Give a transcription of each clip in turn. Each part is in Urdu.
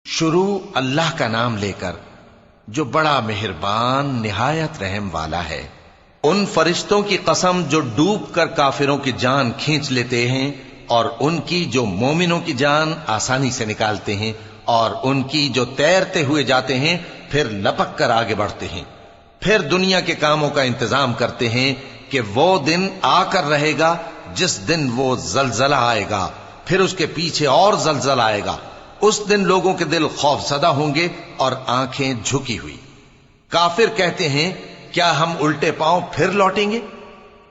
شروع اللہ کا نام لے کر جو بڑا مہربان نہایت رحم والا ہے۔ ان فرشتوں کی قسم جو ڈوب کر کافروں کی جان کھینچ لیتے ہیں، اور ان کی جو مومنوں کی جان آسانی سے نکالتے ہیں، اور ان کی جو تیرتے ہوئے جاتے ہیں پھر لپک کر آگے بڑھتے ہیں، پھر دنیا کے کاموں کا انتظام کرتے ہیں کہ وہ دن آ کر رہے گا جس دن وہ زلزلہ آئے گا، پھر اس کے پیچھے اور زلزلہ آئے گا۔ اس دن لوگوں کے دل خوف زدہ ہوں گے اور آنکھیں جھکی ہوئی۔ کافر کہتے ہیں کیا ہم الٹے پاؤں پھر لوٹیں گے؟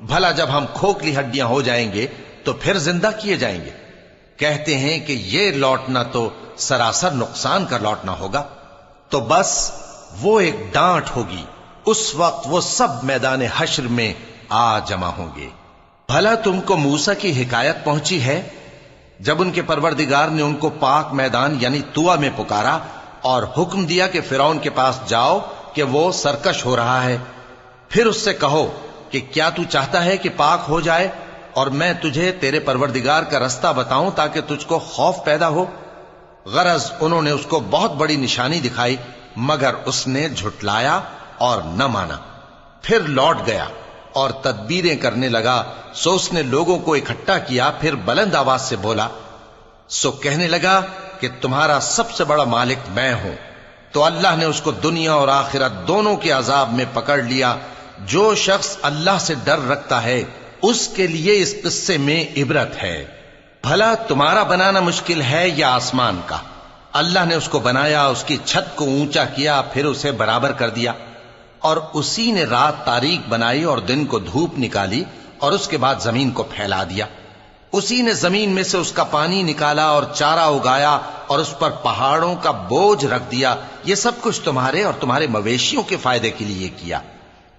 بھلا جب ہم کھوکھلی ہڈیاں ہو جائیں گے تو پھر زندہ کیے جائیں گے؟ کہتے ہیں کہ یہ لوٹنا تو سراسر نقصان کا لوٹنا ہوگا۔ تو بس وہ ایک ڈانٹ ہوگی، اس وقت وہ سب میدان حشر میں آ جمع ہوں گے۔ بھلا تم کو موسیٰ کی حکایت پہنچی ہے جب ان کے پروردگار نے ان کو پاک میدان یعنی طویٰ میں پکارا اور حکم دیا کہ فرعون کے پاس جاؤ کہ وہ سرکش ہو رہا ہے، پھر اس سے کہو کہ کیا تو چاہتا ہے کہ پاک ہو جائے اور میں تجھے تیرے پروردگار کا رستہ بتاؤں تاکہ تجھ کو خوف پیدا ہو؟ غرض انہوں نے اس کو بہت بڑی نشانی دکھائی مگر اس نے جھٹلایا اور نہ مانا، پھر لوٹ گیا اور تدبیریں کرنے لگا۔ سو اس نے لوگوں کو اکٹھا کیا، پھر بلند آواز سے بولا، سو کہنے لگا کہ تمہارا سب سے بڑا مالک میں ہوں۔ تو اللہ نے اس کو دنیا اور آخرت دونوں کے عذاب میں پکڑ لیا۔ جو شخص اللہ سے ڈر رکھتا ہے اس کے لیے اس قصے میں عبرت ہے۔ بھلا تمہارا بنانا مشکل ہے یا آسمان کا؟ اللہ نے اس کو بنایا، اس کی چھت کو اونچا کیا، پھر اسے برابر کر دیا، اور اسی نے رات تاریک بنائی اور دن کو دھوپ نکالی، اور اس کے بعد زمین کو پھیلا دیا۔ اسی نے زمین میں سے اس کا پانی نکالا اور چارہ اگایا اور اس پر پہاڑوں کا بوجھ رکھ دیا۔ یہ سب کچھ تمہارے اور تمہارے مویشیوں کے فائدے کے لیے کیا۔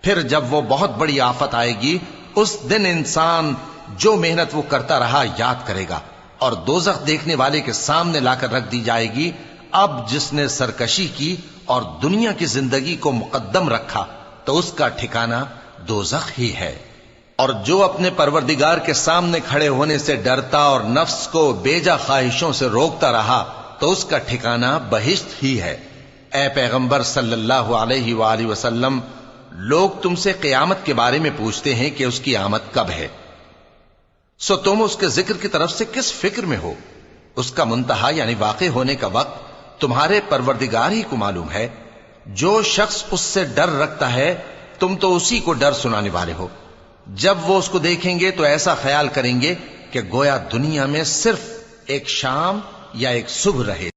پھر جب وہ بہت بڑی آفت آئے گی اس دن انسان جو محنت وہ کرتا رہا یاد کرے گا، اور دوزخ دیکھنے والے کے سامنے لا کر رکھ دی جائے گی۔ اب جس نے سرکشی کی اور دنیا کی زندگی کو مقدم رکھا تو اس کا ٹھکانہ دوزخ ہی ہے۔ اور جو اپنے پروردگار کے سامنے کھڑے ہونے سے ڈرتا اور نفس کو بیجا خواہشوں سے روکتا رہا تو اس کا ٹھکانہ بہشت ہی ہے۔ اے پیغمبر صلی اللہ علیہ وآلہ وسلم، لوگ تم سے قیامت کے بارے میں پوچھتے ہیں کہ اس کی آمد کب ہے، سو تم اس کے ذکر کی طرف سے کس فکر میں ہو؟ اس کا منتہا یعنی واقع ہونے کا وقت تمہارے پروردگار ہی کو معلوم ہے۔ جو شخص اس سے ڈر رکھتا ہے تم تو اسی کو ڈر سنانے والے ہو۔ جب وہ اس کو دیکھیں گے تو ایسا خیال کریں گے کہ گویا دنیا میں صرف ایک شام یا ایک صبح رہے